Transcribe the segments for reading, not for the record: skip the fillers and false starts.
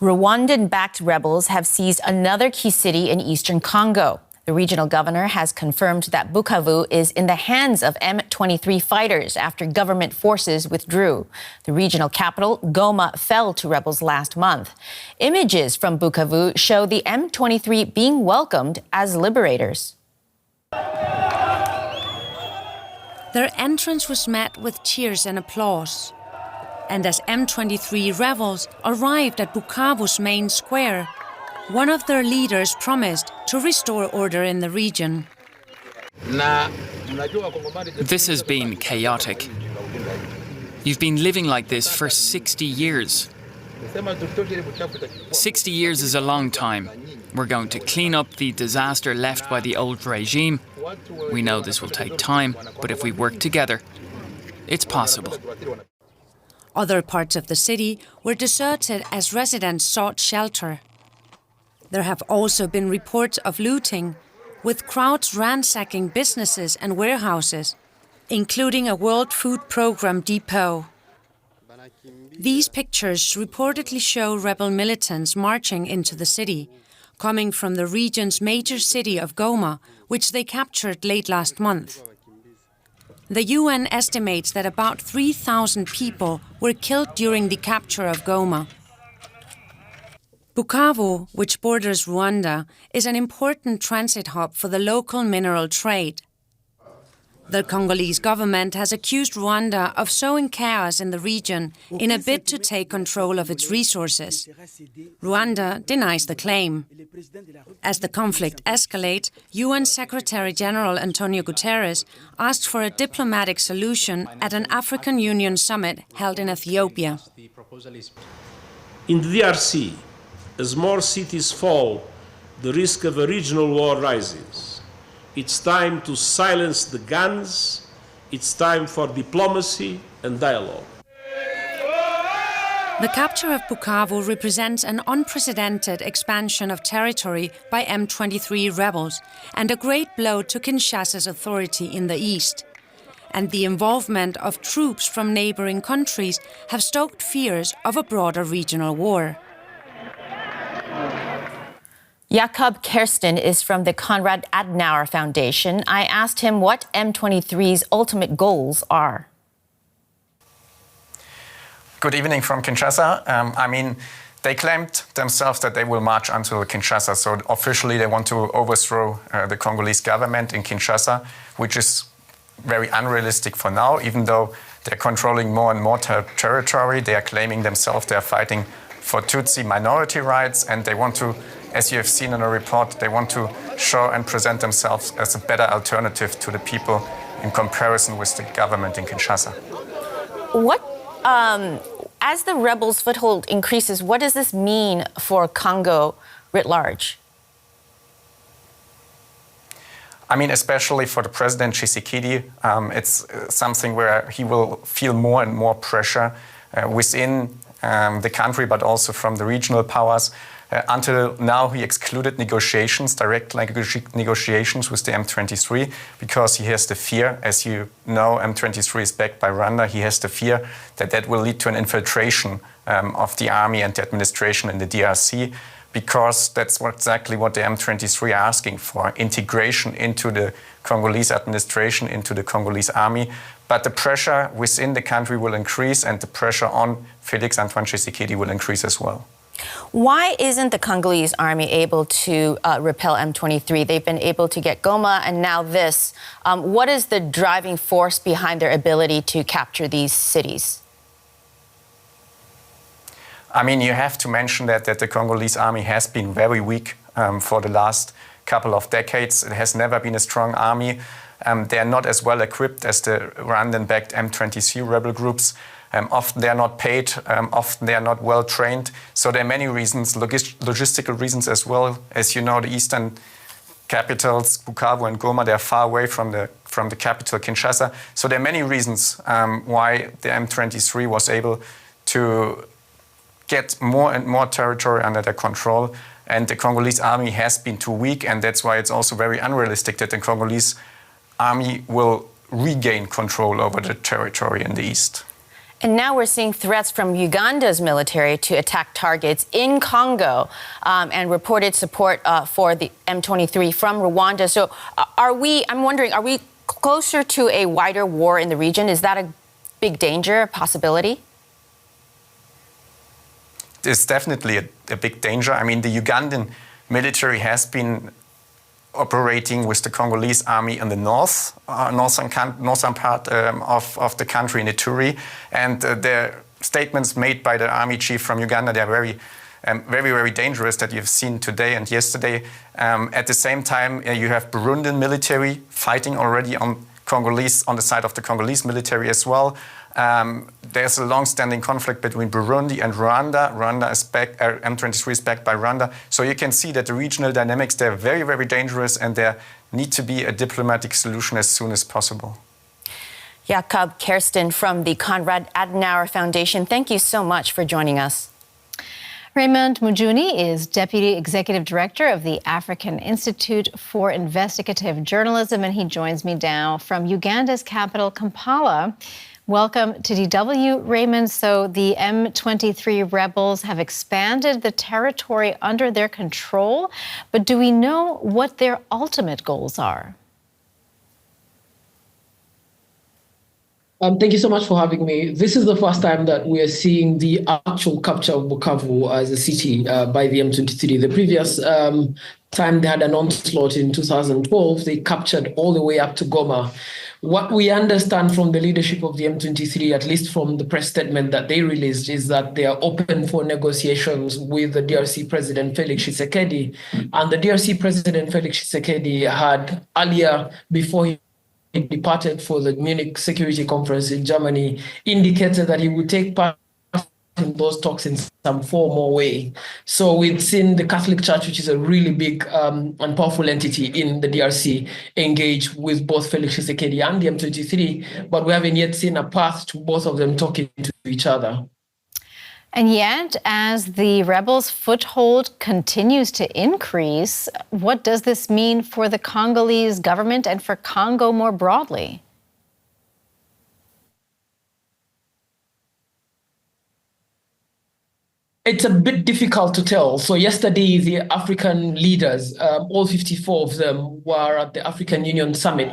Rwandan-backed rebels have seized another key city in eastern Congo. The regional governor has confirmed that Bukavu is in the hands of M23 fighters after government forces withdrew. The regional capital, Goma, fell to rebels last month. Images from Bukavu show the M23 being welcomed as liberators. Their entrance was met with cheers and applause. And as M23 rebels arrived at Bukavu's main square, one of their leaders promised to restore order in the region. This has been chaotic. You've been living like this for 60 years. 60 years is a long time. We're going to clean up the disaster left by the old regime. We know this will take time, but if we work together, it's possible. Other parts of the city were deserted as residents sought shelter. There have also been reports of looting, with crowds ransacking businesses and warehouses, including a World Food Programme depot. These pictures reportedly show rebel militants marching into the city, coming from the region's major city of Goma, which they captured late last month. The UN estimates that about 3,000 people were killed during the capture of Goma. Bukavu, which borders Rwanda, is an important transit hub for the local mineral trade. The Congolese government has accused Rwanda of sowing chaos in the region in a bid to take control of its resources. Rwanda denies the claim. As the conflict escalates, UN Secretary-General Antonio Guterres asked for a diplomatic solution at an African Union summit held in Ethiopia. In the DRC, as more cities fall, the risk of a regional war rises. It's time to silence the guns. It's time for diplomacy and dialogue. The capture of Bukavu represents an unprecedented expansion of territory by M23 rebels and a great blow to Kinshasa's authority in the east. And the involvement of troops from neighboring countries have stoked fears of a broader regional war. Jakob Kerstan is from the Konrad Adenauer Foundation. I asked him what M23's ultimate goals are. Good evening from Kinshasa. They claimed themselves that they will march until Kinshasa. So officially they want to overthrow the Congolese government in Kinshasa, which is very unrealistic for now, even though they're controlling more and more territory. They are claiming themselves they are fighting for Tutsi minority rights, and they want to, as you have seen in a report, they want to show and present themselves as a better alternative to the people in comparison with the government in Kinshasa. As the rebels' foothold increases, what does this mean for Congo writ large? Especially for the President Tshisekedi, it's something where he will feel more and more pressure within the country, but also from the regional powers. Until now, he excluded negotiations, direct negotiations with the M23, because he has the fear, as you know, M23 is backed by Rwanda, he has the fear that that will lead to an infiltration of the army and the administration in the DRC, because that's exactly what the M23 are asking for, integration into the Congolese administration, into the Congolese army. But the pressure within the country will increase, and the pressure on Felix Antoine Tshisekedi will increase as well. Why isn't the Congolese army able to repel M23? They've been able to get Goma and now this. What is the driving force behind their ability to capture these cities? You have to mention that the Congolese army has been very weak for the last couple of decades. It has never been a strong army. They are not as well equipped as the Rwandan-backed M23 rebel groups. Often they are not paid, often they are not well trained. So there are many reasons, logistical reasons as well. As you know, the eastern capitals, Bukavu and Goma, they are far away from the capital, Kinshasa. So there are many reasons why the M23 was able to get more and more territory under their control. And the Congolese army has been too weak, and that's why it's also very unrealistic that the Congolese army will regain control over the territory in the east. And now we're seeing threats from Uganda's military to attack targets in Congo and reported support for the M23 from Rwanda. So I'm wondering, are we closer to a wider war in the region? Is that a big danger, a possibility? It's definitely a big danger. I mean, the Ugandan military has been operating with the Congolese army in the northern part of the country, in Ituri. And the statements made by the army chief from Uganda, they are very, very dangerous that you've seen today and yesterday. At the same time, you have Burundian military fighting already on the side of the Congolese military as well. There's a long-standing conflict between Burundi and Rwanda. Rwanda is M23 is backed by Rwanda. So you can see that the regional dynamics, they're very, very dangerous, and there need to be a diplomatic solution as soon as possible. Jakob Kerstan from the Konrad Adenauer Foundation, thank you so much for joining us. Raymond Mujuni is Deputy Executive Director of the African Institute for Investigative Journalism, and he joins me now from Uganda's capital, Kampala. Welcome to DW, Raymond. So the M23 rebels have expanded the territory under their control, but do we know what their ultimate goals are? Thank you so much for having me. This is the first time that we are seeing the actual capture of Bukavu as a city by the M23. The previous time they had an onslaught in 2012, they captured all the way up to Goma. What we understand from the leadership of the M23, at least from the press statement that they released, is that they are open for negotiations with the DRC President Felix Tshisekedi. And the DRC President Felix Tshisekedi had earlier, before he departed for the Munich Security Conference in Germany, indicated that he would take part in those talks in some form or way. So we've seen the Catholic Church, which is a really big and powerful entity in the DRC, engage with both Felix Tshisekedi and the M23, but we haven't yet seen a path to both of them talking to each other. And yet, as the rebels' foothold continues to increase, what does this mean for the Congolese government and for Congo more broadly? It's a bit difficult to tell. So yesterday, the African leaders, all 54 of them, were at the African Union Summit.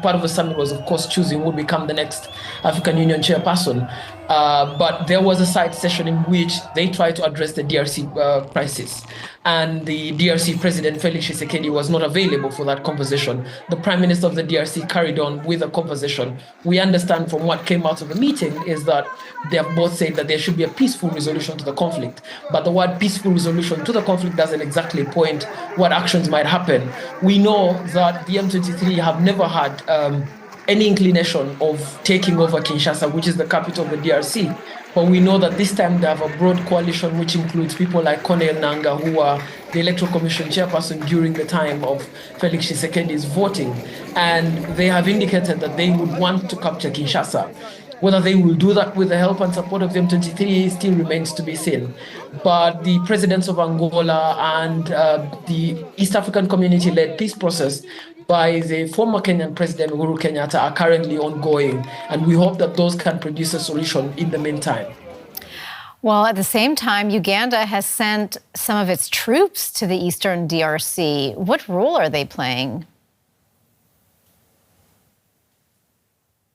Part of the summit was, of course, choosing who would become the next African Union chairperson. But there was a side session in which they tried to address the DRC crisis. And the DRC President Felix Tshisekedi was not available for that conversation. The Prime Minister of the DRC carried on with the conversation. We understand from what came out of the meeting is that they have both said that there should be a peaceful resolution to the conflict. But the word peaceful resolution to the conflict doesn't exactly point what actions might happen. We know that the M23 have never had any inclination of taking over Kinshasa, which is the capital of the DRC. But we know that this time they have a broad coalition, which includes people like Corneille Nangaa, who were the Electoral Commission chairperson during the time of Felix Tshisekedi's voting. And they have indicated that they would want to capture Kinshasa. Whether they will do that with the help and support of the M23 still remains to be seen. But the presidents of Angola and the East African Community-led peace process by the former Kenyan President Uhuru Kenyatta are currently ongoing, and we hope that those can produce a solution in the meantime. Well, at the same time, Uganda has sent some of its troops to the eastern DRC. What role are they playing?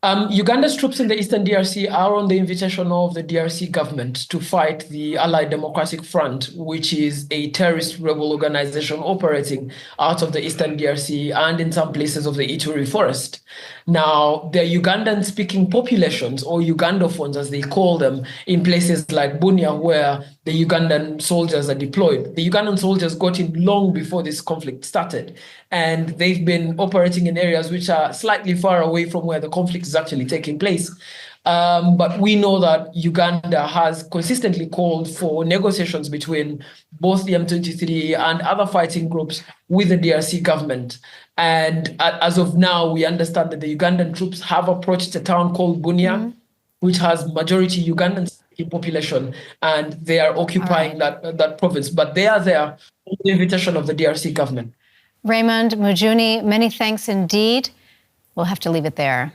Uganda's troops in the eastern DRC are on the invitation of the DRC government to fight the Allied Democratic Front, which is a terrorist rebel organization operating out of the eastern DRC and in some places of the Ituri forest. Now, the Ugandan-speaking populations, or Ugandophones as they call them, in places like Bunia, where the Ugandan soldiers are deployed. The Ugandan soldiers got in long before this conflict started, and they've been operating in areas which are slightly far away from where the conflict is actually taking place. But we know that Uganda has consistently called for negotiations between both the M23 and other fighting groups with the DRC government. And as of now, we understand that the Ugandan troops have approached a town called Bunia, which has majority Ugandan population, and they are occupying that province. But they are there on the invitation of the DRC government. Raymond Mujuni, many thanks indeed. We'll have to leave it there.